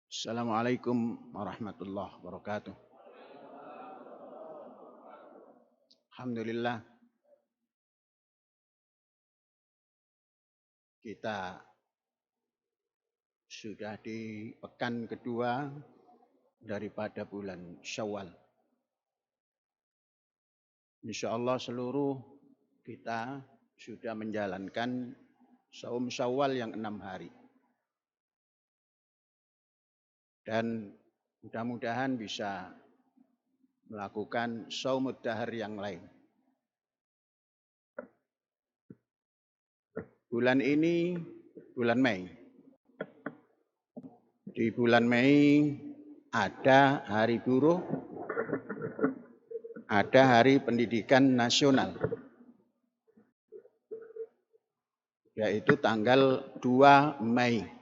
Assalamualaikum warahmatullahi wabarakatuh. Alhamdulillah kita sudah di pekan kedua daripada bulan Syawal. Insya Allah seluruh kita sudah menjalankan saum Syawal yang 6 hari. Dan mudah-mudahan bisa melakukan saumud dahar yang lain. Bulan ini bulan Mei. Di bulan Mei ada Hari Buruh, ada Hari Pendidikan Nasional, yaitu tanggal 2 Mei.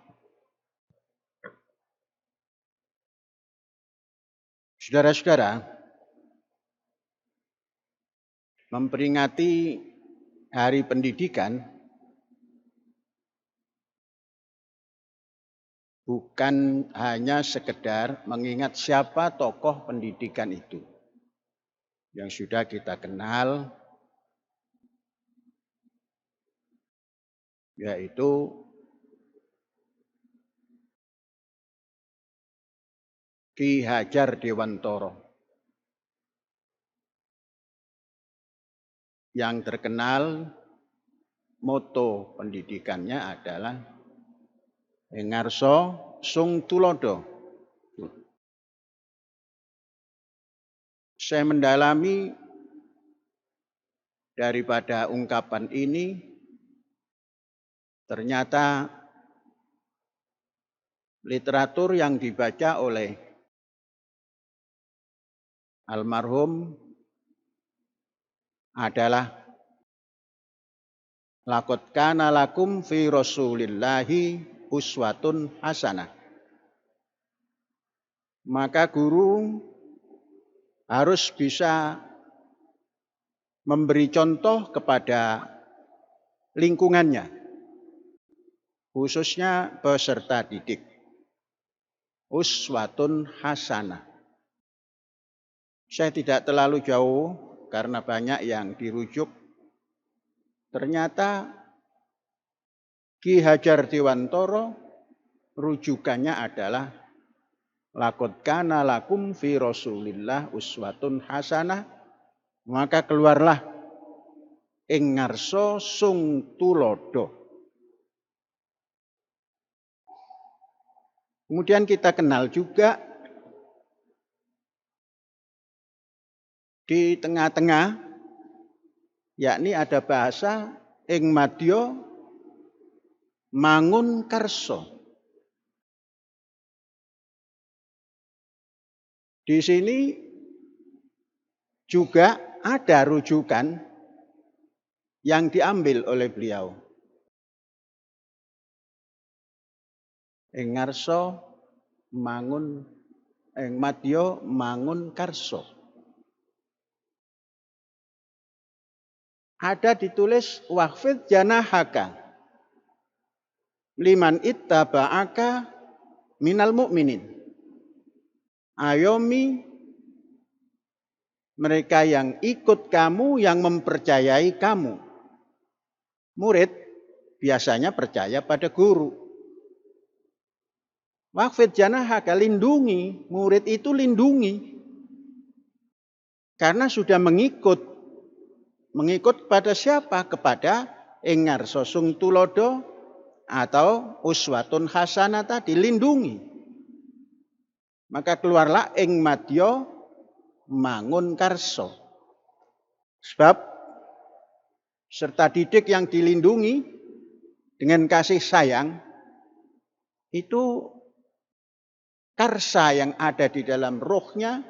Saudara-saudara, memperingati Hari Pendidikan bukan hanya sekedar mengingat siapa tokoh pendidikan itu yang sudah kita kenal, yaitu Ki Hajar Dewantara. Yang terkenal moto pendidikannya adalah Engarso Sung Tulodo. Saya mendalami daripada ungkapan ini, ternyata literatur yang dibaca oleh almarhum adalah laqad kana lakum fi Rasulillahi uswatun hasanah. Maka guru harus bisa memberi contoh kepada lingkungannya, khususnya peserta didik. Uswatun hasanah. Saya tidak terlalu jauh karena banyak yang dirujuk. Ternyata Ki Hajar Dewantara rujukannya adalah laqad kana lakum fi Rasulillah uswatun hasanah. Maka keluarlah ing ngarsa sung tulodo. Kemudian kita kenal juga di tengah-tengah, yakni ada bahasa ing madya mangun karso. Di sini juga ada rujukan yang diambil oleh beliau. Ing ngarsa mangun ing madya mangun karso. Ada ditulis waqfid janahaka liman ittaba'aka minal mu'minin. Ayomi mereka yang ikut kamu, yang mempercayai kamu. Murid biasanya percaya pada guru. Waqfid janahaka, lindungi. Murid itu lindungi. Karena sudah mengikut. Mengikut pada siapa? Kepada engarso sung tulodo atau uswatun hasanah tadi, lindungi. Maka keluarlah ing madya mangun karso. Sebab serta didik yang dilindungi dengan kasih sayang, itu karsa yang ada di dalam rohnya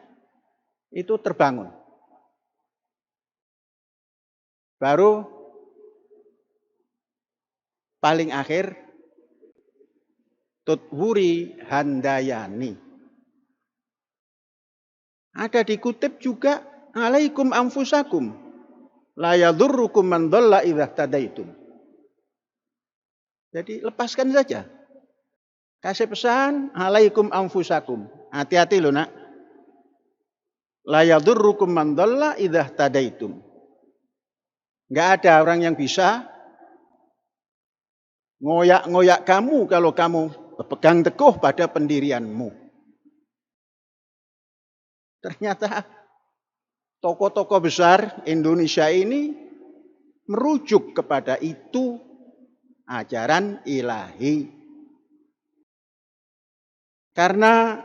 itu terbangun. Baru paling akhir tutwuri handayani. Ada dikutip juga alaikum anfusakum la yadurrukum man dhalla idza tadaitum. Jadi lepaskan saja. Kasih pesan, alaikum anfusakum. Hati-hati loh nak. La yadurrukum man dhalla idza tadaitum. Enggak ada orang yang bisa ngoyak-ngoyak kamu kalau kamu berpegang teguh pada pendirianmu. Ternyata tokoh-tokoh besar Indonesia ini merujuk kepada itu ajaran ilahi. Karena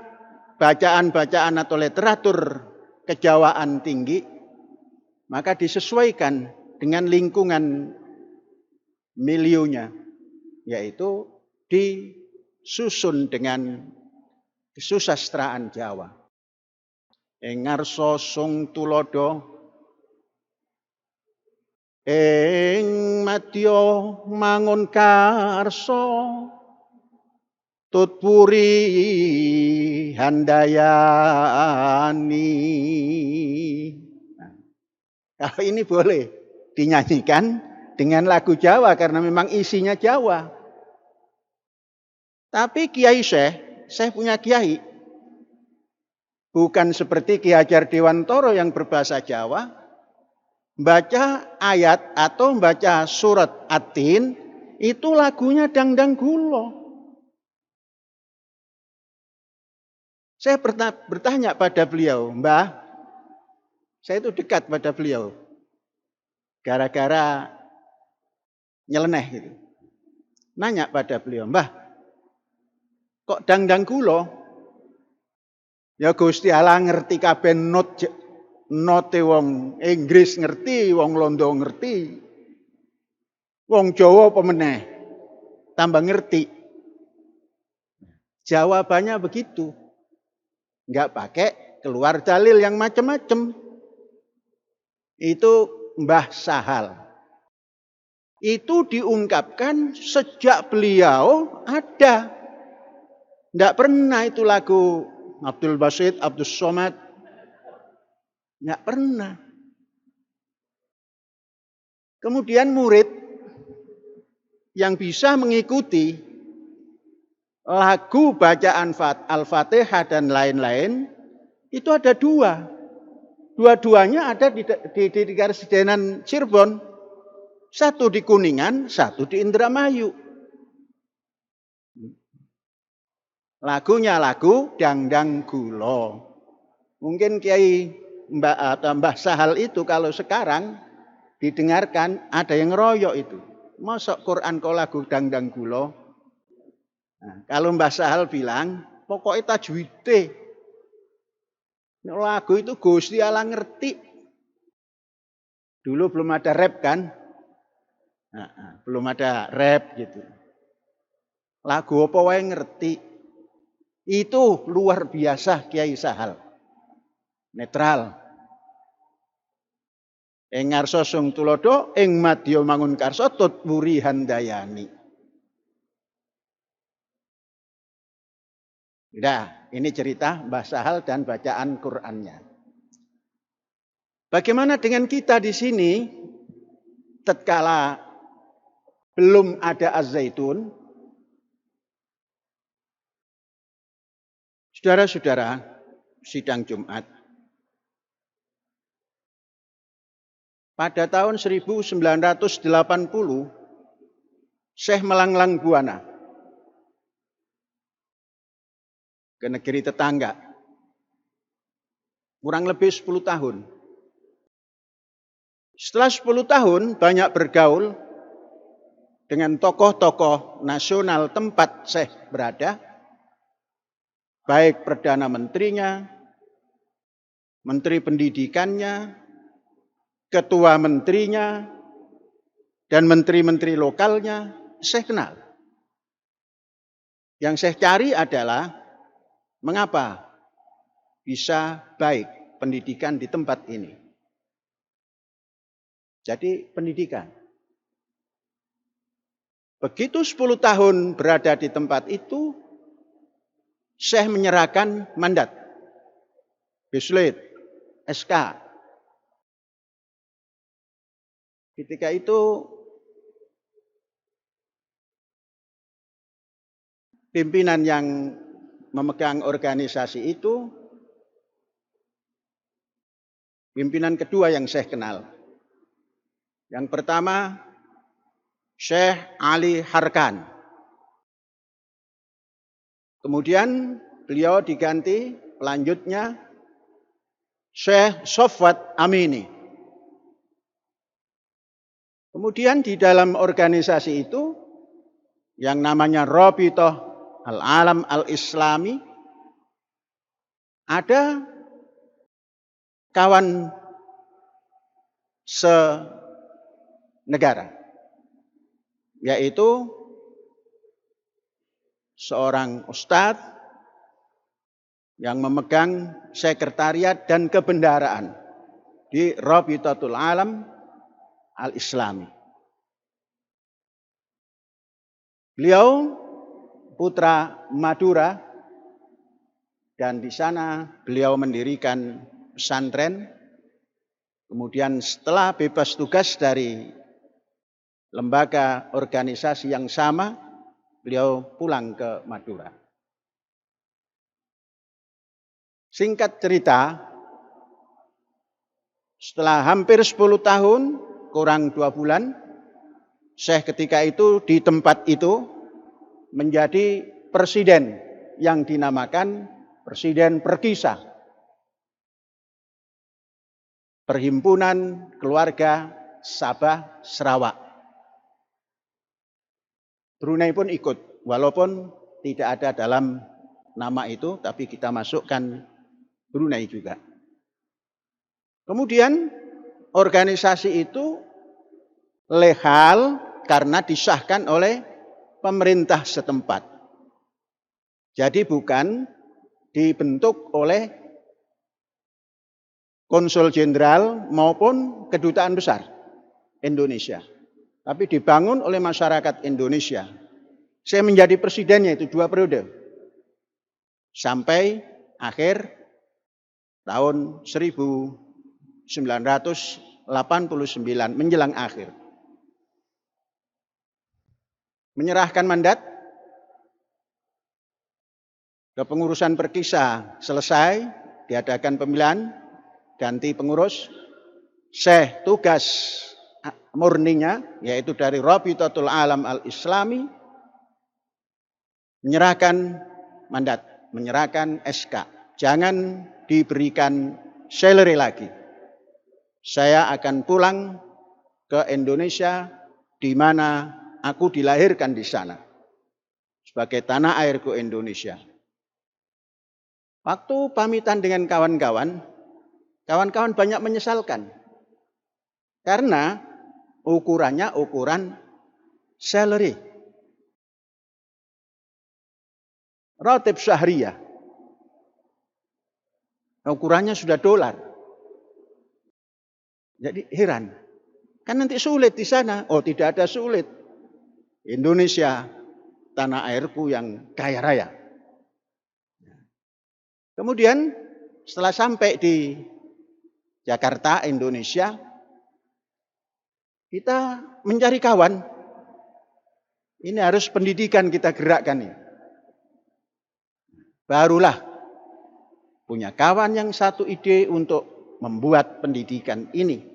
bacaan-bacaan atau literatur kejawaan tinggi, maka disesuaikan dengan lingkungan milionya, yaitu disusun dengan kesusastraan Jawa. Ing ngarsa sung tulodo, ing madya mangun karsa, tutpuri handayani. Nah, kalau ini boleh dinyanyikan dengan lagu Jawa karena memang isinya Jawa. Tapi Kiai saya punya kiai, bukan seperti Ki Hajar Dewantoro yang berbahasa Jawa, baca ayat atau baca surat At-Tin itu lagunya dangdang gulo. Saya bertanya pada beliau, Mbah, saya itu dekat pada beliau, gara-gara nyeleneh gitu. Nanya pada beliau, Mbah, kok dangdang gulo? Ya Gusti Allah ngerti kabeh note wong Inggris ngerti, wong Londo ngerti, wong Jawa pemeneh tambah ngerti. Jawabannya begitu. Enggak pakai keluar dalil yang macam-macam. Itu Mbah Sahal. Itu diungkapkan sejak beliau ada. Enggak pernah itu lagu Abdul Basit, Abdul Somad. Enggak pernah. Kemudian murid yang bisa mengikuti lagu bacaan Al-Fatihah dan lain-lain itu ada dua. Dua-duanya ada di Karesidenan Cirebon. Satu di Kuningan, satu di Indramayu. Lagunya lagu Dangdang Gulo. Mungkin Kiai Mbah Sahal itu kalau sekarang didengarkan ada yang ngeroyok itu. Mosok Quran kok lagu Dangdang Gulo. Nah, kalau Mbah Sahal bilang, pokoknya tajwide. Lagu itu Gusti Allah ngerti. Dulu belum ada rap kan? Nah, belum ada rap gitu. Lagu apa wae ngerti. Itu luar biasa Kiai Sahal. Netral. Ing ngarsa sung tulodo, ing madya mangun karsa tutpuri handayani. Nah, ini cerita Mbah Sahal dan bacaan Qur'annya. Bagaimana dengan kita di sini? Tatkala belum ada Az-Zaitun, saudara-saudara, sidang Jumat. Pada tahun 1980, Syekh melanglang buana ke negeri tetangga. Kurang lebih 10 tahun. Setelah 10 tahun banyak bergaul dengan tokoh-tokoh nasional tempat Syekh berada. Baik Perdana Menterinya, Menteri Pendidikannya, Ketua Menterinya, dan menteri-menteri lokalnya, Syekh kenal. Yang Syekh cari adalah mengapa bisa baik pendidikan di tempat ini. Jadi pendidikan. Begitu 10 tahun berada di tempat itu, Syekh menyerahkan mandat. Bislit, SK. Ketika itu pimpinan yang memegang organisasi itu, pimpinan kedua yang saya kenal. Yang pertama, Syekh Ali Harkan. Kemudian beliau diganti pelanjutnya Syekh Sofwat Amini. Kemudian di dalam organisasi itu yang namanya Rabithah Al-Alam Al-Islami, ada kawan senegara, yaitu seorang ustadz yang memegang sekretariat dan kebendaraan di Rabithatul Alam Al-Islami. Beliau putra Madura dan di sana beliau mendirikan pesantren. Kemudian setelah bebas tugas dari lembaga organisasi yang sama, beliau pulang ke Madura. Singkat cerita, setelah hampir 10 tahun, kurang 2 bulan, Syekh ketika itu di tempat itu menjadi presiden yang dinamakan Presiden Perkisah, Perhimpunan Keluarga Sabah Sarawak. Brunei pun ikut, walaupun tidak ada dalam nama itu, tapi kita masukkan Brunei juga. Kemudian organisasi itu legal karena disahkan oleh pemerintah setempat. Jadi bukan dibentuk oleh konsul jenderal maupun kedutaan besar Indonesia, tapi dibangun oleh masyarakat Indonesia. Saya menjadi presidennya itu 2 periode sampai akhir tahun 1989 menjelang akhir. Menyerahkan mandat, kepengurusan Perkisah selesai, diadakan pemilihan, ganti pengurus. Syekh tugas murninya, yaitu dari Rabithatul Alam Al-Islami, menyerahkan mandat, menyerahkan SK. Jangan diberikan salary lagi. Saya akan pulang ke Indonesia di mana aku dilahirkan di sana, sebagai tanah airku Indonesia. Waktu pamitan dengan kawan-kawan banyak menyesalkan. Karena ukurannya ukuran salary. Ratib syahriyah. Ukurannya sudah dolar. Jadi heran. Kan nanti sulit di sana. Oh, tidak ada sulit. Indonesia, tanah airku yang kaya raya. Kemudian setelah sampai di Jakarta, Indonesia, kita mencari kawan. Ini harus pendidikan kita gerakkan ini. Barulah punya kawan yang satu ide untuk membuat pendidikan ini.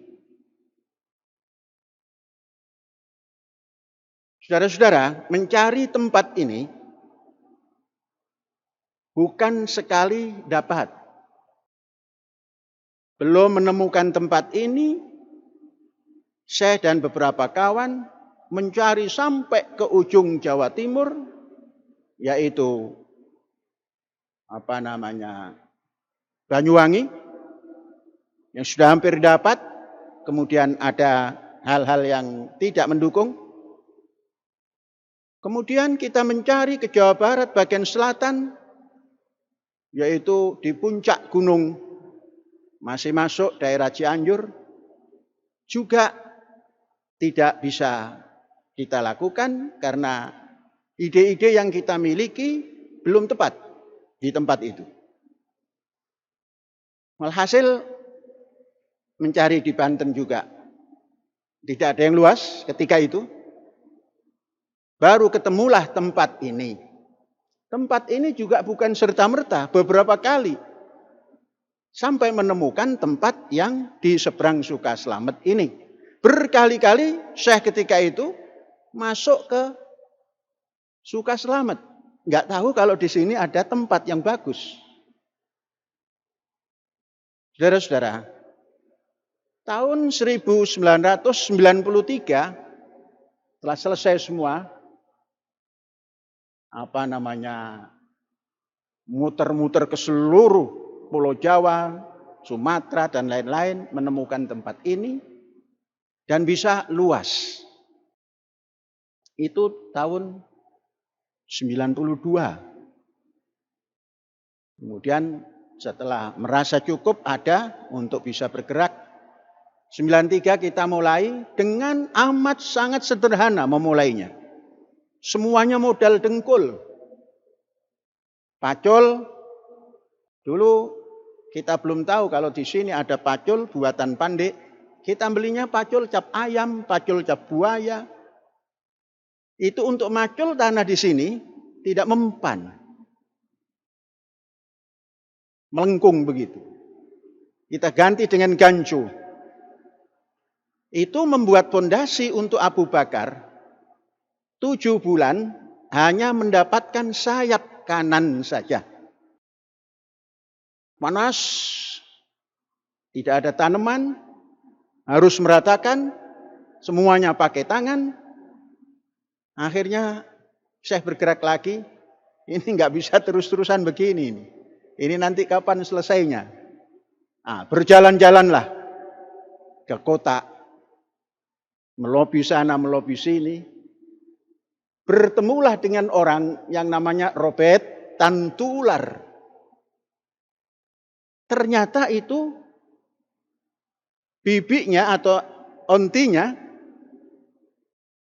Saudara-saudara, mencari tempat ini bukan sekali dapat. Belum menemukan tempat ini, saya dan beberapa kawan mencari sampai ke ujung Jawa Timur, yaitu Banyuwangi, yang sudah hampir dapat. Kemudian ada hal-hal yang tidak mendukung. Kemudian kita mencari ke Jawa Barat bagian selatan, yaitu di puncak gunung, masih masuk daerah Cianjur, juga tidak bisa kita lakukan karena ide-ide yang kita miliki belum tepat di tempat itu. Walhasil mencari di Banten juga tidak ada yang luas ketika itu. Baru ketemulah tempat ini. Tempat ini juga bukan serta-merta, beberapa kali. Sampai menemukan tempat yang di seberang Sukaslamet ini. Berkali-kali Syekh ketika itu masuk ke Sukaslamet. Nggak tahu kalau di sini ada tempat yang bagus. Saudara-saudara, tahun 1993 telah selesai semua muter-muter ke seluruh Pulau Jawa, Sumatera dan lain-lain, menemukan tempat ini dan bisa luas. Itu tahun 92. Kemudian setelah merasa cukup ada untuk bisa bergerak, 93 kita mulai dengan amat sangat sederhana memulainya. Semuanya modal dengkul. Pacul, dulu kita belum tahu kalau di sini ada pacul buatan Pandek. Kita belinya pacul cap ayam, pacul cap buaya. Itu untuk macul tanah di sini tidak mempan. Melengkung begitu. Kita ganti dengan gancu. Itu membuat fondasi untuk Abu Bakar 7 bulan hanya mendapatkan sayap kanan saja. Panas, tidak ada tanaman, harus meratakan, semuanya pakai tangan. Akhirnya Syekh bergerak lagi, ini nggak bisa terus-terusan begini. Ini nanti kapan selesainya? Berjalan-jalanlah ke kota, melobi sana, melobi sini. Bertemulah dengan orang yang namanya Robert Tantular. Ternyata itu bibinya atau ontinya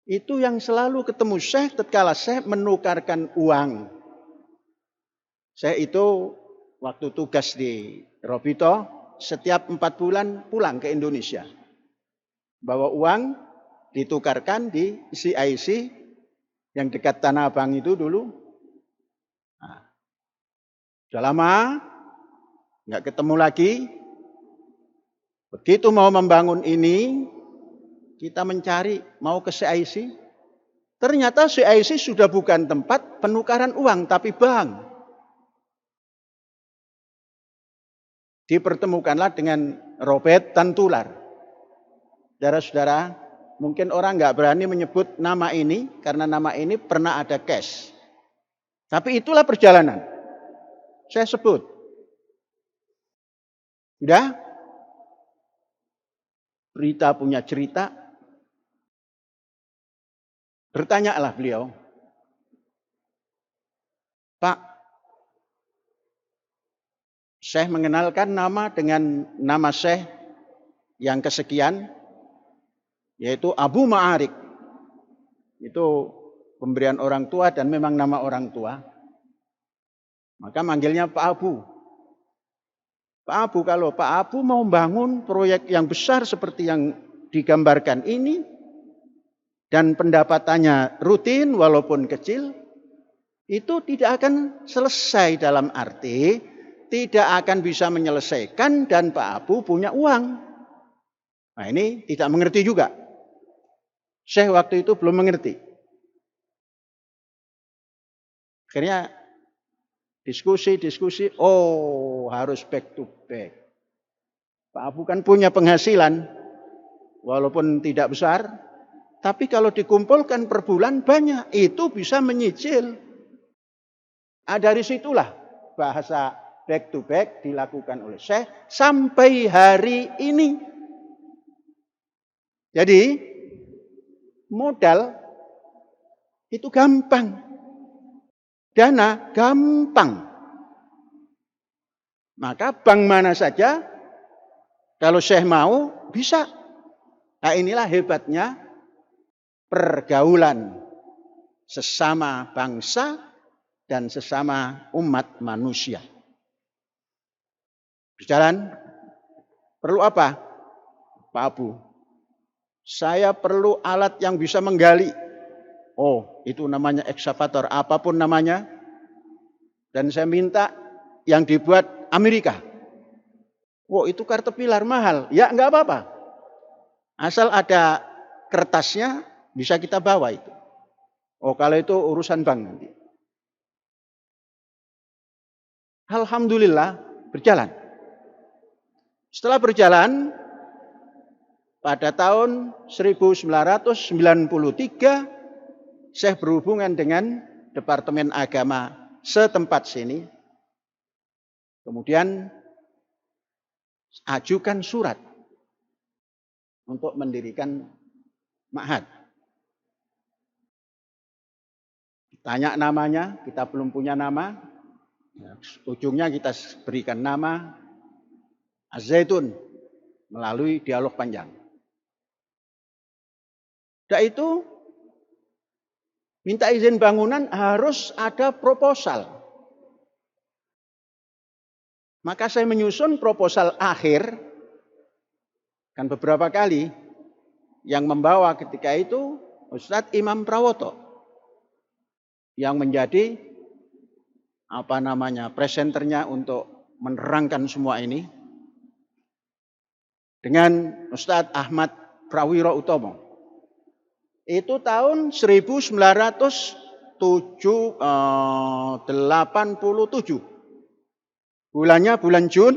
itu yang selalu ketemu Syekh tatkala Syekh menukarkan uang. Syekh itu waktu tugas di Robito setiap 4 bulan pulang ke Indonesia. Bawa uang ditukarkan di CIC yang dekat Tanah Abang itu dulu. Sudah lama nggak ketemu lagi. Begitu mau membangun ini, kita mencari mau ke CIC. Ternyata CIC sudah bukan tempat penukaran uang, tapi bank. Dipertemukanlah dengan Robert Tantular. Saudara-saudara, mungkin orang nggak berani menyebut nama ini karena nama ini pernah ada cash. Tapi itulah perjalanan. Saya sebut. Sudah? Berita punya cerita. Bertanyalah beliau. Pak, Syekh mengenalkan nama dengan nama Syekh yang kesekian, yaitu Abu Ma'arik. Itu pemberian orang tua dan memang nama orang tua. Maka manggilnya Pak Abu. Pak Abu, kalau Pak Abu mau bangun proyek yang besar seperti yang digambarkan ini, dan pendapatannya rutin walaupun kecil, itu tidak akan selesai dalam arti tidak akan bisa menyelesaikan dan Pak Abu punya uang. Nah ini tidak mengerti juga. Syekh waktu itu belum mengerti. Akhirnya diskusi, harus back to back. Pak Abu kan punya penghasilan, walaupun tidak besar, tapi kalau dikumpulkan per bulan banyak, itu bisa menyicil. Dari situlah bahasa back to back dilakukan oleh Syekh sampai hari ini. Jadi modal itu gampang. Dana gampang. Maka bank mana saja kalau Syekh mau bisa. Nah inilah hebatnya pergaulan sesama bangsa dan sesama umat manusia. Berjalan, perlu apa? Pak Abu, saya perlu alat yang bisa menggali. Oh, itu namanya ekskavator, apapun namanya. Dan saya minta yang dibuat Amerika. Wow, itu Caterpillar mahal. Ya enggak apa-apa. Asal ada kertasnya bisa kita bawa itu. Oh, kalau itu urusan bank nanti. Alhamdulillah berjalan. Setelah berjalan, pada tahun 1993, saya berhubungan dengan Departemen Agama setempat sini. Kemudian ajukan surat untuk mendirikan ma'had. Tanya namanya, kita belum punya nama. Ujungnya kita berikan nama Az-Zaitun melalui dialog panjang. Dan itu minta izin bangunan harus ada proposal. Maka saya menyusun proposal akhir, kan beberapa kali yang membawa ketika itu Ustadz Imam Prawoto yang menjadi presenternya untuk menerangkan semua ini dengan Ustadz Ahmad Prawiro Utomo. Itu tahun 1987. Bulannya bulan Jun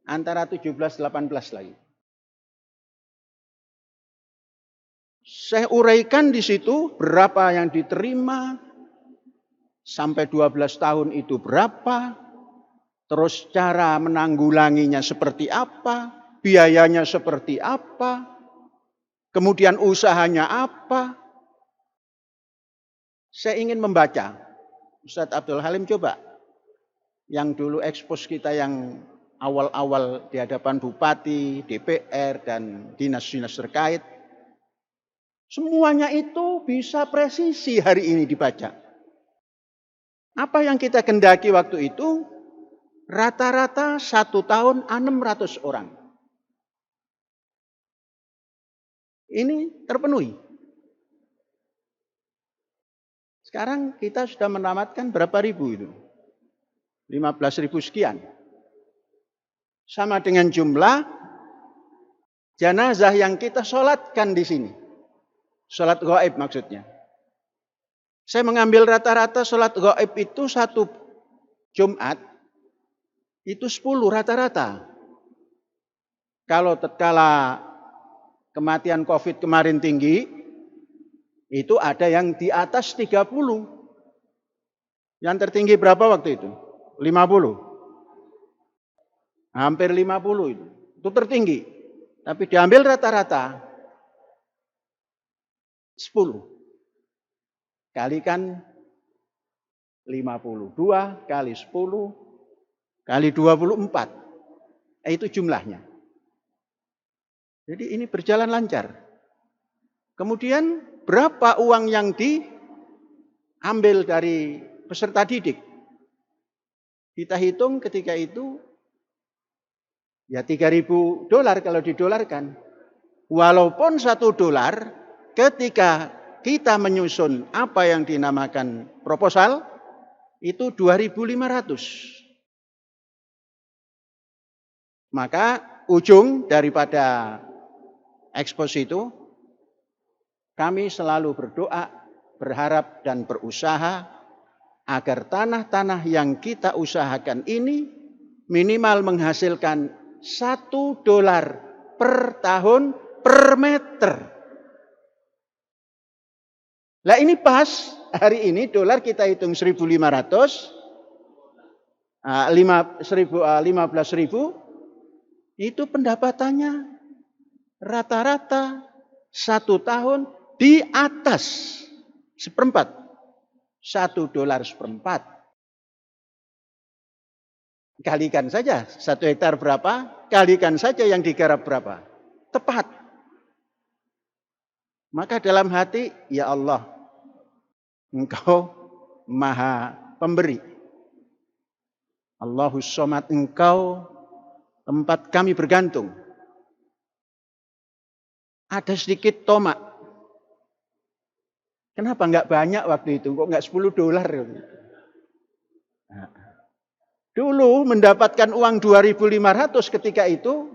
antara 17-18 lagi. Saya uraikan di situ berapa yang diterima, sampai 12 tahun itu berapa, terus cara menanggulanginya seperti apa, biayanya seperti apa, kemudian usahanya apa. Saya ingin membaca. Ustadz Abdul Halim coba. Yang dulu ekspos kita yang awal-awal di hadapan Bupati, DPR, dan dinas-dinas terkait. Semuanya itu bisa presisi hari ini dibaca. Apa yang kita kendaki waktu itu? Rata-rata 1 tahun 600 orang. Ini terpenuhi. Sekarang kita sudah menamatkan berapa ribu itu? 15.000 sekian. Sama dengan jumlah jenazah yang kita sholatkan di sini. Sholat gaib maksudnya. Saya mengambil rata-rata sholat gaib itu 1 Jumat, itu 10 rata-rata. Kalau tatkala kematian COVID kemarin tinggi, itu ada yang di atas 30. Yang tertinggi berapa waktu itu? 50. Hampir 50 itu. Itu tertinggi. Tapi diambil rata-rata 10. Kalikan 52 kali 10 kali 24. Itu jumlahnya. Jadi ini berjalan lancar. Kemudian berapa uang yang diambil dari peserta didik? Kita hitung ketika itu ya $3.000 kalau didolarkan. Walaupun $1 ketika kita menyusun apa yang dinamakan proposal itu 2.500. Maka ujung daripada ekspos itu kami selalu berdoa, berharap dan berusaha agar tanah-tanah yang kita usahakan ini minimal menghasilkan $1 per tahun per meter. Lah ini pas hari ini dolar kita hitung 1.500, 15.000 itu pendapatannya rata-rata 1 tahun di atas seperempat. $1 seperempat. Kalikan saja 1 hektar berapa, kalikan saja yang digarap berapa. Tepat. Maka dalam hati, ya Allah, Engkau Maha Pemberi. Allahus Somad, Engkau tempat kami bergantung. Ada sedikit tomak. Kenapa enggak banyak waktu itu? Kok enggak $10? Nah, dulu mendapatkan uang 2.500 ketika itu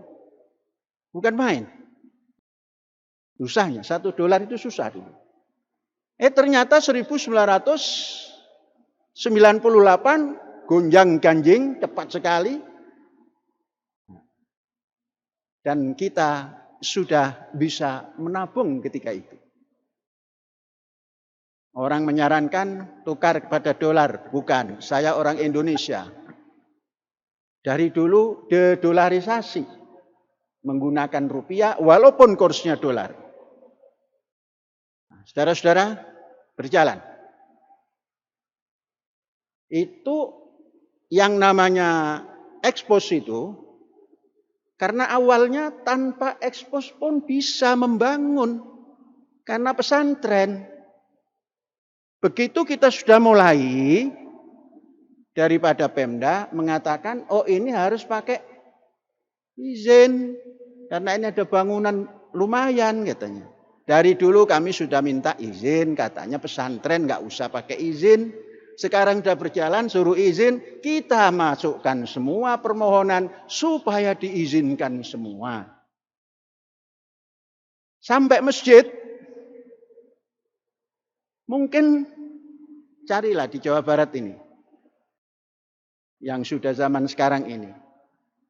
bukan main. Susahnya, $1 itu susah dulu. Ternyata 1998 gonjang ganjing cepat sekali. Dan kita sudah bisa menabung ketika itu. Orang menyarankan tukar kepada dolar. Bukan, saya orang Indonesia. Dari dulu dedolarisasi. Menggunakan rupiah walaupun kursnya dolar. Saudara-saudara, berjalan. Itu yang namanya ekspos itu, karena awalnya tanpa ekspos pun bisa membangun. Karena pesantren. Begitu kita sudah mulai, daripada Pemda mengatakan, oh ini harus pakai izin. Karena ini ada bangunan lumayan katanya. Dari dulu kami sudah minta izin, katanya pesantren nggak usah pakai izin. Sekarang sudah berjalan, suruh izin, kita masukkan semua permohonan supaya diizinkan semua. Sampai masjid, mungkin carilah di Jawa Barat ini, yang sudah zaman sekarang ini.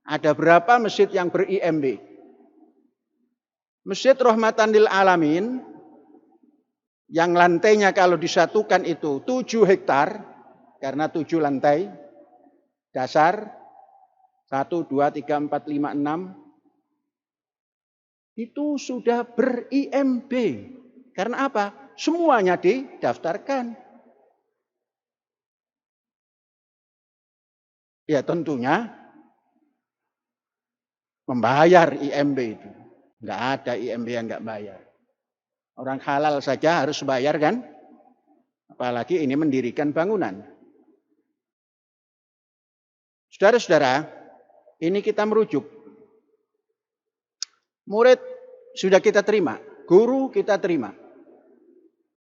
Ada berapa masjid yang ber-IMB? Masjid Rahmatan lil Alamin, yang lantainya kalau disatukan itu 7 hektar, karena 7 lantai, dasar, 1, 2, 3, 4, 5, 6, itu sudah ber-IMB. Karena apa? Semuanya didaftarkan. Ya tentunya membayar IMB itu. Enggak ada IMB yang enggak bayar. Orang halal saja harus bayar kan? Apalagi ini mendirikan bangunan. Saudara-saudara, ini kita merujuk. Murid sudah kita terima, guru kita terima.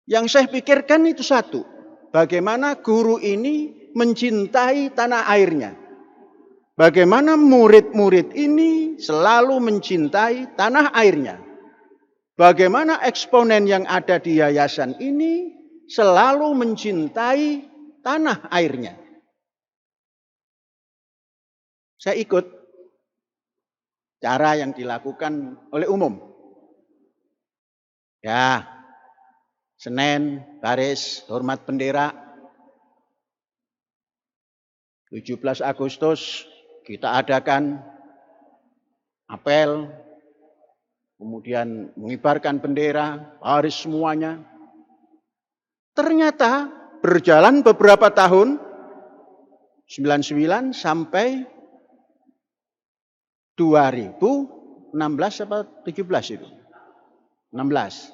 Yang saya pikirkan itu satu, bagaimana guru ini mencintai tanah airnya. Bagaimana murid-murid ini selalu mencintai tanah airnya. Bagaimana eksponen yang ada di yayasan ini selalu mencintai tanah airnya. Saya ikut cara yang dilakukan oleh umum. Ya, Senin, baris, hormat bendera. 17 Agustus kita adakan apel, kemudian mengibarkan bendera, baris semuanya. Ternyata berjalan beberapa tahun, 99 sampai 2016 atau 17 itu. 16.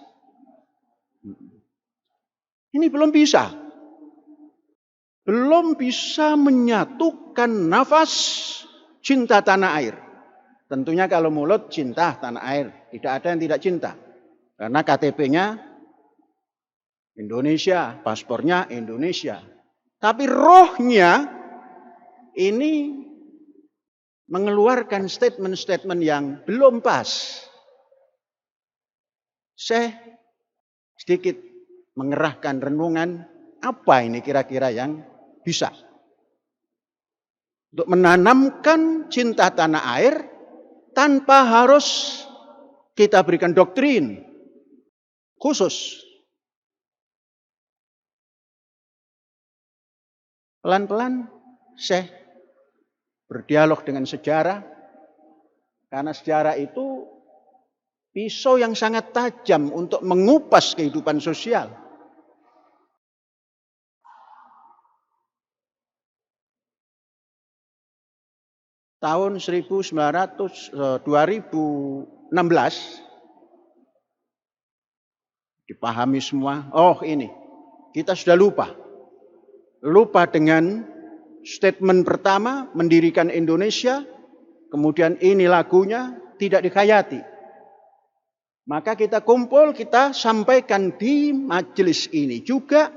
Ini belum bisa. Belum bisa menyatukan nafas cinta tanah air. Tentunya kalau mulut cinta tanah air. Tidak ada yang tidak cinta. Karena KTP-nya Indonesia, paspornya Indonesia. Tapi rohnya ini mengeluarkan statement-statement yang belum pas. Saya sedikit mengerahkan renungan, apa ini kira-kira yang bisa untuk menanamkan cinta tanah air tanpa harus kita berikan doktrin khusus. Pelan-pelan saya berdialog dengan sejarah, karena sejarah itu pisau yang sangat tajam untuk mengupas kehidupan sosial. Tahun 2016 dipahami semua, oh ini kita sudah lupa dengan statement pertama mendirikan Indonesia, kemudian ini lagunya tidak dihayati. Maka kita kumpul, kita sampaikan di majelis ini juga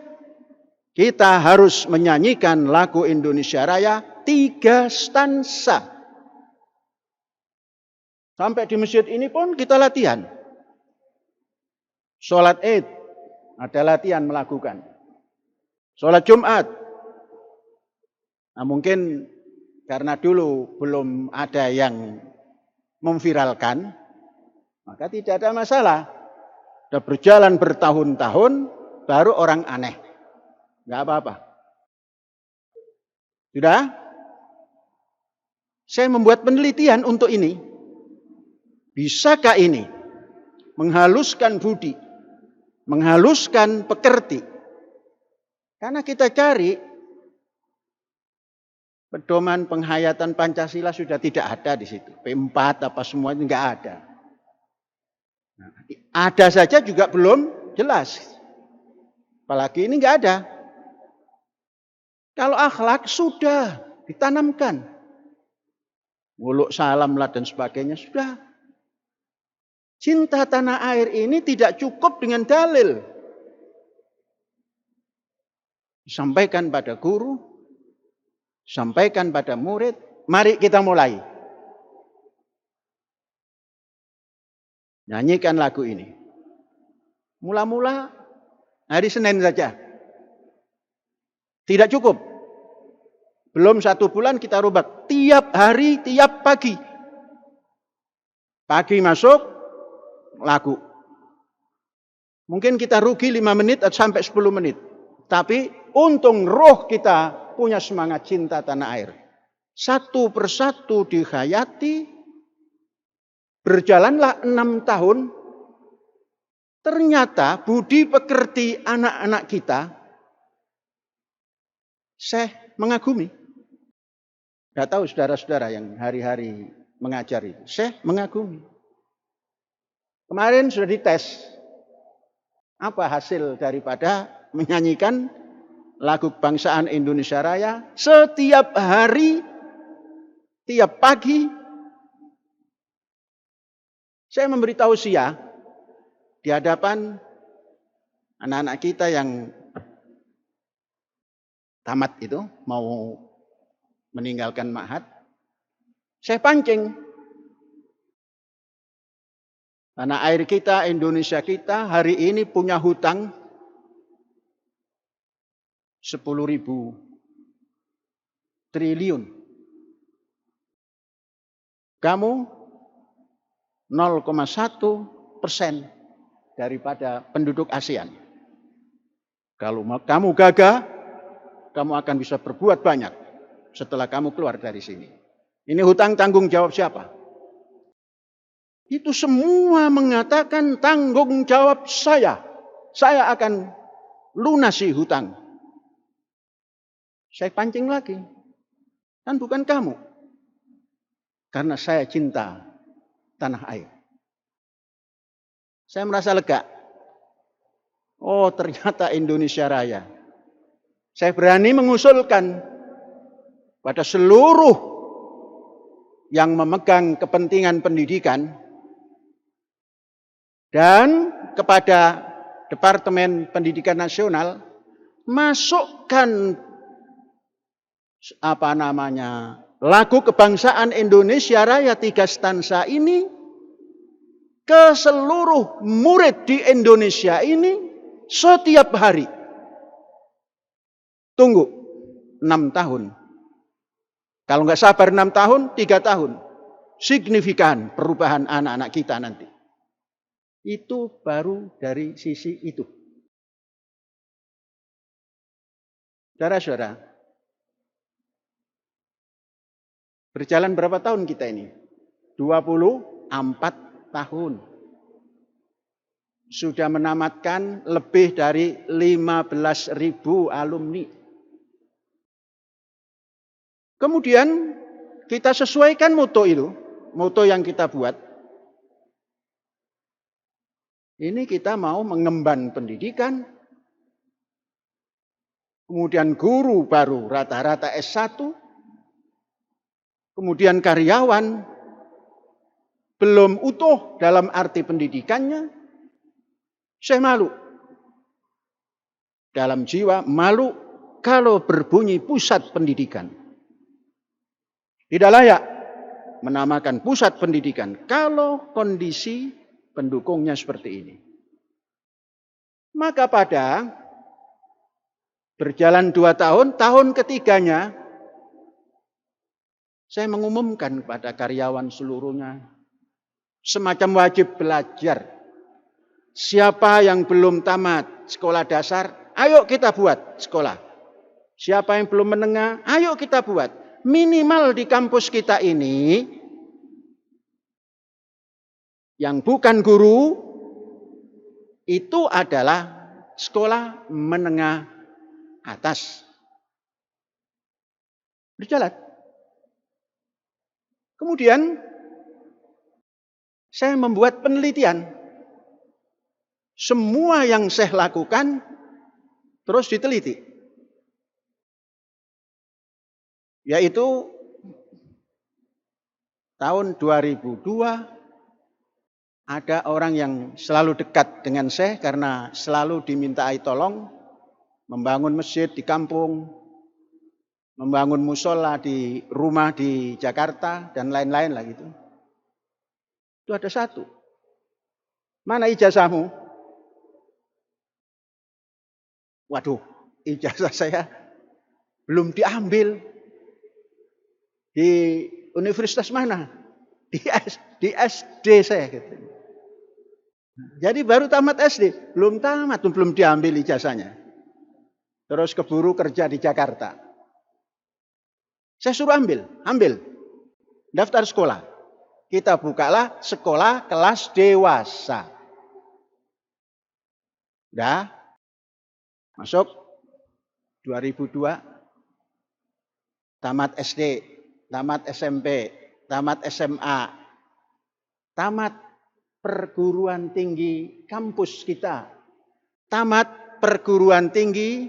Kita harus menyanyikan lagu Indonesia Raya 3 stansa. Sampai di masjid ini pun kita latihan. Sholat Id, ada latihan melakukan. Sholat Jumat. Nah, mungkin karena dulu belum ada yang memviralkan, maka tidak ada masalah. Sudah berjalan bertahun-tahun, baru orang aneh. Enggak apa-apa. Sudah? Saya membuat penelitian untuk ini. Bisakah ini menghaluskan budi, menghaluskan pekerti? Karena kita cari pedoman penghayatan Pancasila sudah tidak ada di situ. P4 apa semua itu enggak ada. Nah, ada saja juga belum jelas. Apalagi ini enggak ada. Kalau akhlak sudah ditanamkan. Muluk salam lah dan sebagainya sudah. Cinta tanah air ini tidak cukup dengan dalil. Disampaikan pada guru, sampaikan pada murid. Mari kita mulai. Nyanyikan lagu ini. Mula-mula hari Senin saja. Tidak cukup. Belum 1 bulan kita rubah. Tiap hari, tiap pagi. Pagi masuk, lagu. Mungkin kita rugi 5 menit atau sampai 10 menit. Tapi untung roh kita punya semangat cinta tanah air. Satu persatu dihayati. Berjalanlah 6 tahun. Ternyata budi pekerti anak-anak kita, saya mengagumi. Tidak tahu saudara-saudara yang hari-hari mengajar itu. Saya mengagumi. Kemarin sudah dites. Apa hasil daripada menyanyikan lagu kebangsaan Indonesia Raya setiap hari, tiap pagi. Saya memberi tausiah di hadapan anak-anak kita yang tamat itu, mau meninggalkan ma'had. Saya pancing. Tanah air kita, Indonesia kita hari ini punya hutang 10.000 triliun. Kamu 0,1% daripada penduduk ASEAN. Kalau kamu gagah, kamu akan bisa berbuat banyak setelah kamu keluar dari sini. Ini hutang tanggung jawab siapa? Itu semua mengatakan tanggung jawab saya. Saya akan lunasi hutang. Saya pancing lagi. Kan bukan kamu. Karena saya cinta tanah air. Saya merasa lega. Oh, ternyata Indonesia Raya. Saya berani mengusulkan pada seluruh yang memegang kepentingan pendidikan dan kepada Departemen Pendidikan Nasional, masukkan lagu kebangsaan Indonesia Raya 3 stansa ini ke seluruh murid di Indonesia ini setiap hari. Tunggu 6 tahun. Kalau nggak sabar 6 tahun, 3 tahun. Signifikan perubahan anak-anak kita nanti. Itu baru dari sisi itu. Saudara-saudara, berjalan berapa tahun kita ini? 24 tahun. Sudah menamatkan lebih dari 15.000 alumni. Kemudian kita sesuaikan moto itu, moto yang kita buat. Ini kita mau mengemban pendidikan, kemudian guru baru rata-rata S1, kemudian karyawan belum utuh dalam arti pendidikannya. Saya malu. dalam jiwa malu kalau berbunyi pusat pendidikan. Tidak layak menamakan pusat pendidikan kalau kondisi pendukungnya seperti ini. Maka pada berjalan 2 tahun, tahun ketiganya saya mengumumkan kepada karyawan seluruhnya semacam wajib belajar. Siapa yang belum tamat sekolah dasar, ayo kita buat sekolah. Siapa yang belum menengah, ayo kita buat. Minimal di kampus kita ini, yang bukan guru, itu adalah sekolah menengah atas. Berjalan. Kemudian, saya membuat penelitian. Semua yang saya lakukan, terus diteliti. Yaitu tahun 2002 ada orang yang selalu dekat dengan saya karena selalu dimintai tolong membangun masjid di kampung, membangun musola di rumah di Jakarta dan lain-lain lah gitu. Itu ada satu. Mana ijazahmu? Waduh, ijazah saya belum diambil. Di universitas mana? Di SD saya. Gitu. Jadi baru tamat SD. Belum tamat, belum diambil ijazahnya. Terus keburu kerja di Jakarta. Saya suruh ambil. Daftar sekolah. Kita bukalah sekolah kelas dewasa. Udah. Masuk 2002. Tamat SD. Tamat SMP, tamat SMA, tamat perguruan tinggi kampus kita, tamat perguruan tinggi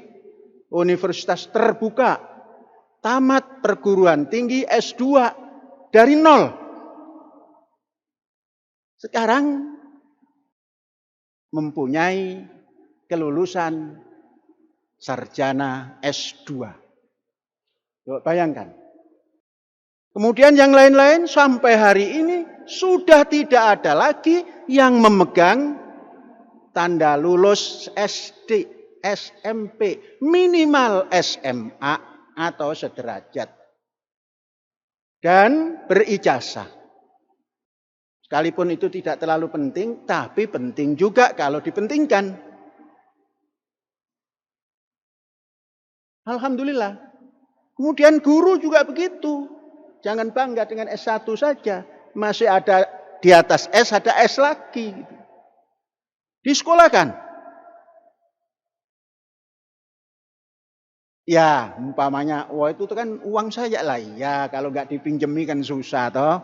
universitas terbuka, tamat perguruan tinggi S2 dari nol. Sekarang mempunyai kelulusan sarjana S2. Coba bayangkan. Kemudian yang lain-lain sampai hari ini sudah tidak ada lagi yang memegang tanda lulus SD, SMP, minimal SMA atau sederajat. Dan berijazah. Sekalipun itu tidak terlalu penting, tapi penting juga kalau dipentingkan. Alhamdulillah. Kemudian guru juga begitu. Jangan bangga dengan S1 saja. Masih ada di atas S, ada S lagi. Disekolahkan. Ya, umpamanya, wah itu kan uang saya lah. Ya, kalau nggak dipinjemi kan susah toh.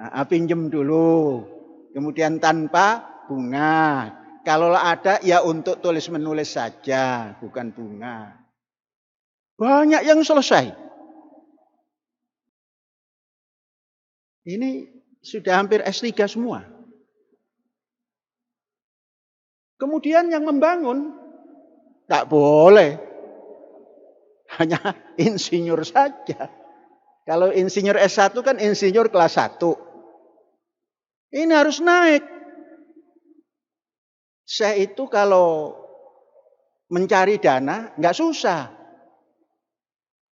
Nah, pinjem dulu. Kemudian tanpa bunga. Kalau ada ya untuk tulis menulis saja, bukan bunga. Banyak yang selesai. Ini sudah hampir S3 semua. Kemudian yang membangun, tak boleh. Hanya insinyur saja. Kalau insinyur S1 kan insinyur kelas 1. Ini harus naik. Saya itu kalau mencari dana nggak susah.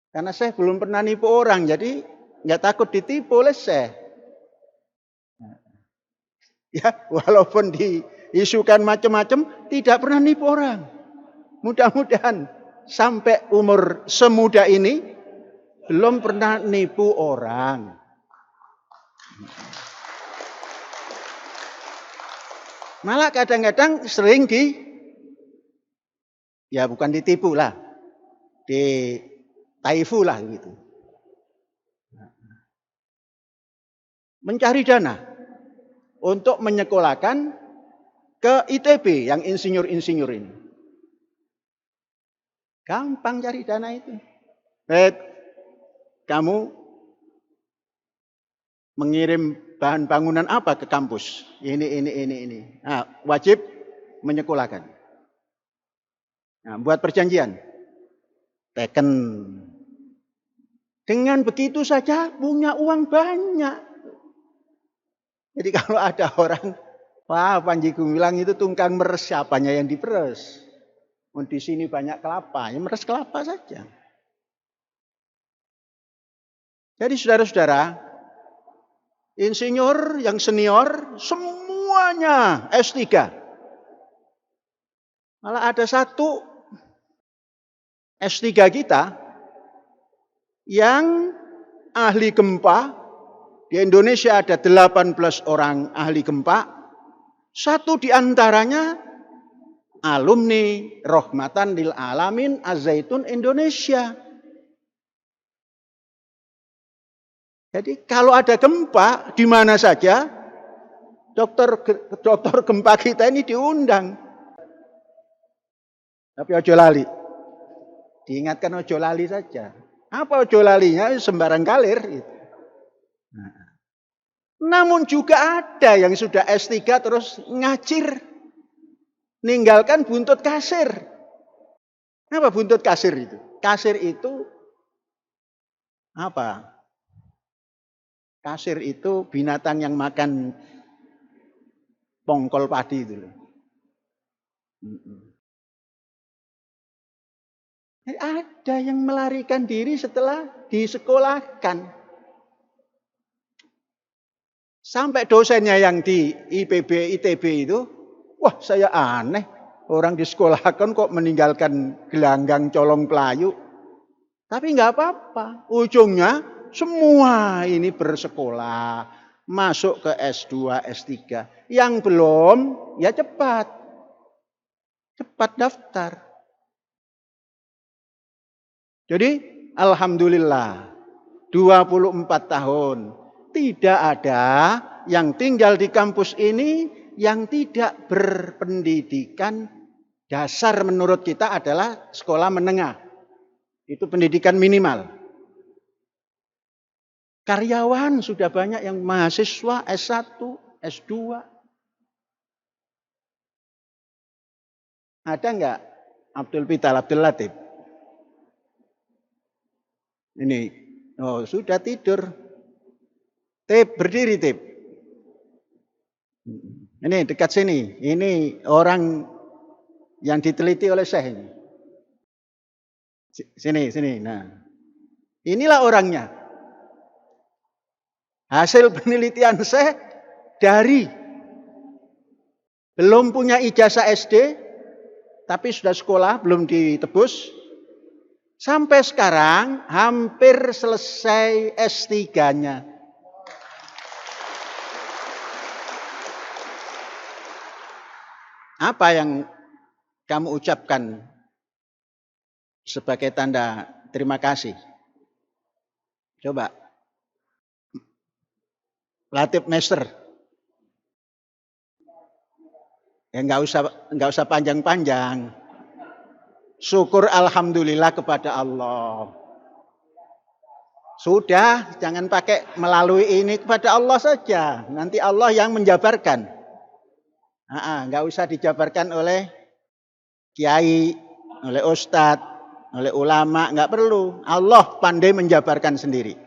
Karena saya belum pernah nipu orang, jadi nggak takut ditipu oleh saya. Ya, walaupun diisukan macam-macam, tidak pernah nipu orang. Mudah-mudahan sampai umur semuda ini belum pernah nipu orang. Malah kadang-kadang sering ya bukan ditipu lah, ditaifu lah gitu. Mencari dana untuk menyekolahkan ke ITB yang insinyur-insinyur ini. Gampang cari dana itu. Kamu mengirim bahan bangunan apa ke kampus? Ini. Nah, wajib menyekolahkan. Nah, buat perjanjian. Teken. Dengan begitu saja punya uang banyak. Jadi kalau ada orang, wah Panji Gumilang itu tungkang meres, siapanya yang diperes? Di sini banyak kelapa, ya meres kelapa saja. Jadi saudara-saudara, insinyur yang senior semuanya S3. Malah ada satu S3 kita yang ahli gempa. Di Indonesia ada 18 orang ahli gempa. Satu di antaranya alumni Rahmatan lil Alamin Az-Zaitun Indonesia. Jadi kalau ada gempa di mana saja, dokter gempa kita ini diundang. Tapi ojo lali. Diingatkan ojo lali saja. Apa ojo lalinya? Sembarang kalir. Gitu. Nah. Namun juga ada yang sudah S3 terus ngacir. Ninggalkan buntut kasir. Apa buntut kasir itu? Kasir itu apa? Kasir itu binatang yang makan pongkol padi itu. Ada yang melarikan diri setelah disekolahkan. Sampai dosennya yang di IPB, ITB itu, wah saya aneh. Orang disekolahkan kok meninggalkan gelanggang colong pelayu. Tapi nggak apa-apa. Ujungnya semua ini bersekolah. Masuk ke S2, S3. Yang belum, ya cepat. Cepat daftar. Jadi, alhamdulillah, 24 tahun. Tidak ada yang tinggal di kampus ini yang tidak berpendidikan dasar menurut kita adalah sekolah menengah. Itu pendidikan minimal. Karyawan sudah banyak yang mahasiswa S1, S2. Ada enggak Abdul Pital, Abdul Latif? Ini, oh sudah tidur. Tip, berdiri Tip. Ini dekat sini. Ini orang yang diteliti oleh Syekh ini. Sini. Nah, inilah orangnya. Hasil penelitian Syekh dari belum punya ijazah SD, tapi sudah sekolah, belum ditebus. Sampai sekarang hampir selesai S3-nya. Apa yang kamu ucapkan sebagai tanda terima kasih? Coba. Latif Master. Ya enggak usah panjang-panjang. Syukur alhamdulillah kepada Allah. Sudah, jangan pakai melalui ini, kepada Allah saja. Nanti Allah yang menjabarkan. Enggak usah dijabarkan oleh kiai, oleh ustadz, oleh ulama, enggak perlu. Allah pandai menjabarkan sendiri.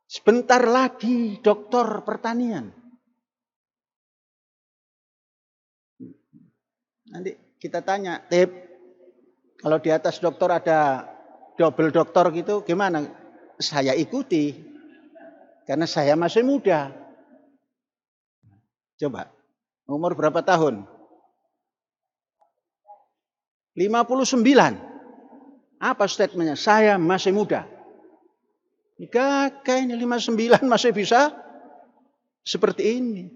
Sebentar lagi doktor pertanian. Nanti kita tanya, Tip, kalau di atas doktor ada double doktor gitu, gimana? Saya ikuti, karena saya masih muda. Coba, umur berapa tahun? 59. Apa statementnya? Saya masih muda. Gagah ini 59 masih bisa seperti ini.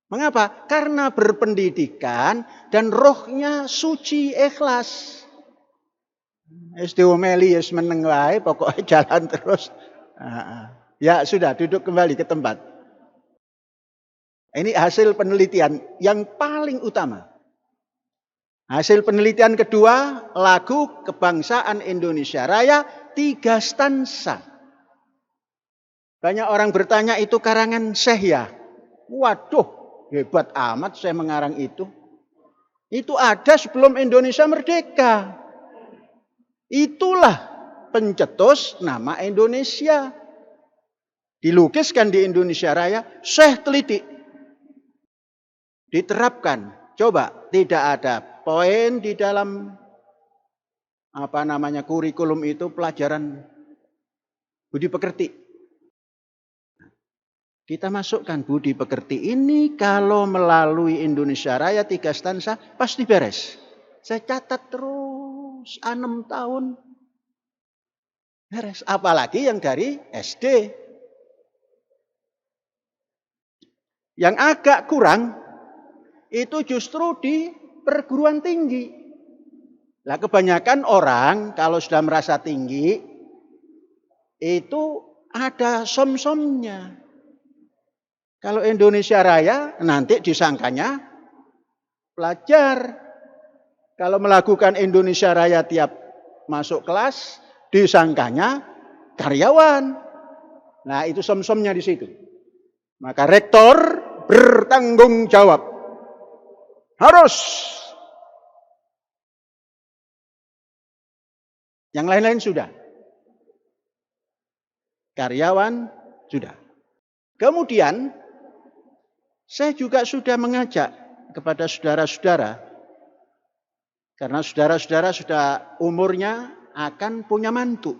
Mengapa? Karena berpendidikan dan rohnya suci, ikhlas. Meli meneng wae, pokoknya jalan terus. Ya sudah, duduk kembali ke tempat. Ini hasil penelitian yang paling utama. Hasil penelitian kedua, lagu kebangsaan Indonesia Raya 3 stansa. Banyak orang bertanya, itu karangan Syekh ya? Waduh, hebat amat saya mengarang itu. Itu ada sebelum Indonesia merdeka. Itulah pencetus nama Indonesia. Dilukiskan di Indonesia Raya, Syekh teliti. Diterapkan. Coba, tidak ada poin di dalam kurikulum itu pelajaran budi pekerti. Kita masukkan budi pekerti ini kalau melalui Indonesia Raya 3 stansa pasti beres. Saya catat terus 6 tahun beres. Apalagi yang dari SD. Yang agak kurang itu justru di perguruan tinggi. Nah, kebanyakan orang kalau sudah merasa tinggi itu ada som-somnya. Kalau Indonesia Raya nanti disangkanya pelajar. Kalau melakukan Indonesia Raya tiap masuk kelas disangkanya karyawan. Nah, itu som-somnya di situ. Maka rektor bertanggung jawab. Harus. Yang lain-lain sudah. Karyawan sudah. Kemudian saya juga sudah mengajak kepada saudara-saudara. Karena saudara-saudara sudah umurnya akan punya mantu.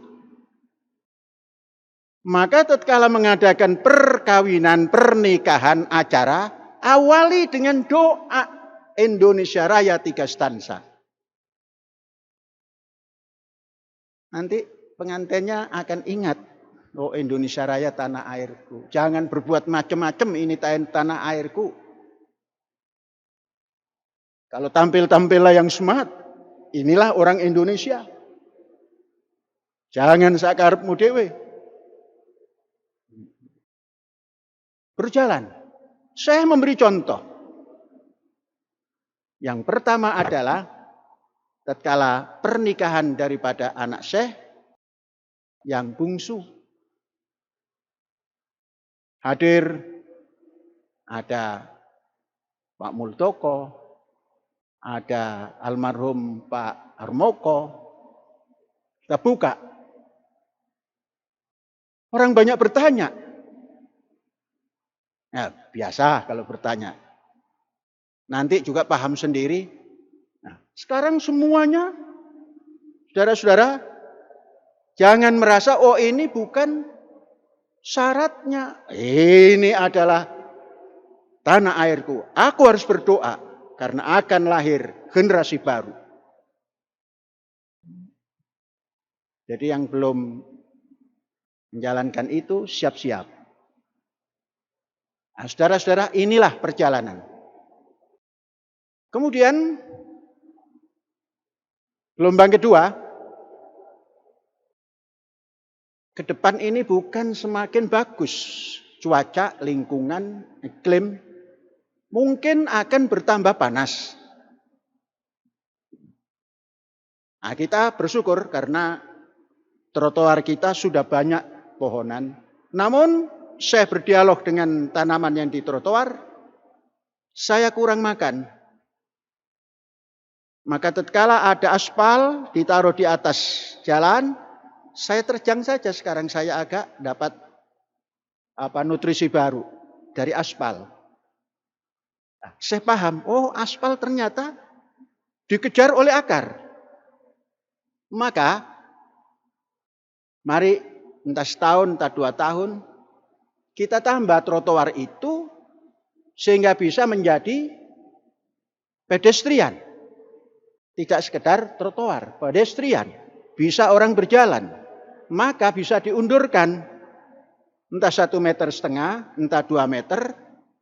Maka tatkala mengadakan perkawinan, pernikahan, acara, awali dengan doa Indonesia Raya 3 stansa. Nanti pengantinnya akan ingat, oh Indonesia Raya tanah airku. Jangan berbuat macam-macam, ini tanah airku. Kalau tampil-tampillah yang smart, inilah orang Indonesia. Jangan sakarepmu dhewe. Berjalan. Saya memberi contoh. Yang pertama adalah tatkala pernikahan daripada anak Syekh yang bungsu. Hadir ada Pak Muldoko, ada almarhum Pak Harmoko. Kita buka. Orang banyak bertanya. Ya, biasa kalau bertanya. Nanti juga paham sendiri. Nah, sekarang semuanya, saudara-saudara, jangan merasa, oh ini bukan syaratnya. Ini adalah tanah airku. Aku harus berdoa karena akan lahir generasi baru. Jadi yang belum menjalankan itu siap-siap. Nah, saudara-saudara, inilah perjalanan. Kemudian gelombang kedua, ke depan ini bukan semakin bagus cuaca, lingkungan, iklim, mungkin akan bertambah panas. Nah, kita bersyukur karena trotoar kita sudah banyak pohonan. Namun saya berdialog dengan tanaman yang di trotoar, saya kurang makan. Maka tatkala ada aspal ditaruh di atas jalan, saya terjang saja sekarang saya agak dapat nutrisi baru dari aspal. Nah, saya paham, oh aspal ternyata dikejar oleh akar. Maka mari entah setahun, entah 2 tahun, kita tambah trotoar itu sehingga bisa menjadi pedestrian. Tidak sekedar trotoar, pedestrian. Bisa orang berjalan. Maka bisa diundurkan. Entah 1,5 meter, entah 2 meter.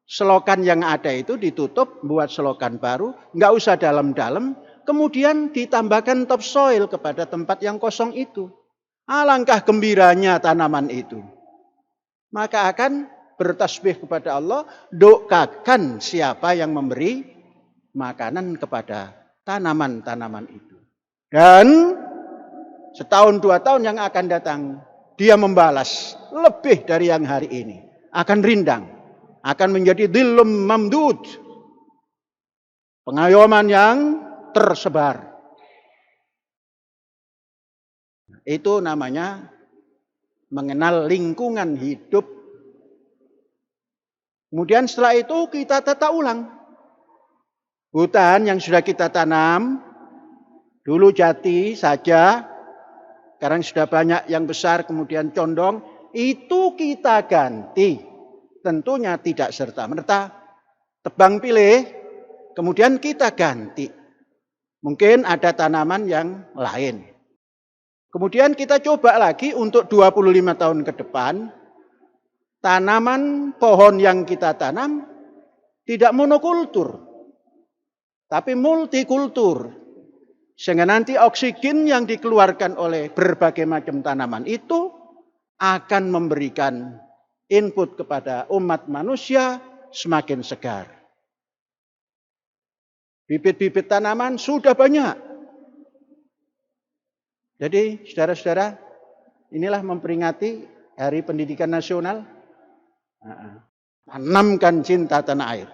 Selokan yang ada itu ditutup, buat selokan baru. Nggak usah dalam-dalam. Kemudian ditambahkan topsoil kepada tempat yang kosong itu. Alangkah gembiranya tanaman itu. Maka akan bertasbih kepada Allah, doakan siapa yang memberi makanan kepada tanaman-tanaman itu. Dan setahun 2 tahun yang akan datang, dia membalas lebih dari yang hari ini. Akan rindang, akan menjadi dhillum mamdud. Pengayoman yang tersebar. Itu namanya mengenal lingkungan hidup. Kemudian setelah itu kita tata ulang. Hutan yang sudah kita tanam, dulu jati saja, sekarang sudah banyak yang besar kemudian condong, itu kita ganti. Tentunya tidak serta-merta. Tebang pilih, kemudian kita ganti. Mungkin ada tanaman yang lain. Kemudian kita coba lagi untuk 25 tahun ke depan, tanaman pohon yang kita tanam tidak monokultur, tapi multikultur. Sehingga nanti oksigen yang dikeluarkan oleh berbagai macam tanaman itu akan memberikan input kepada umat manusia semakin segar. Bibit-bibit tanaman sudah banyak. Jadi saudara-saudara, inilah memperingati Hari Pendidikan Nasional. Tanamkan cinta tanah air.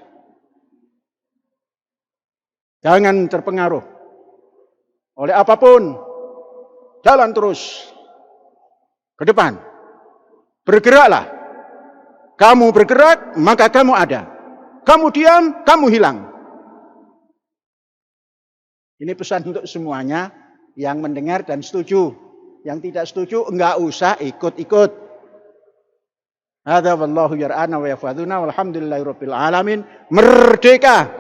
Jangan terpengaruh oleh apapun. Jalan terus ke depan. Bergeraklah. Kamu bergerak, maka kamu ada. Kamu diam, kamu hilang. Ini pesan untuk semuanya yang mendengar dan setuju. Yang tidak setuju, enggak usah ikut-ikut. Hadza wallahu yar'ana wa yafaduna walhamdulillahirabbil alamin. Merdeka!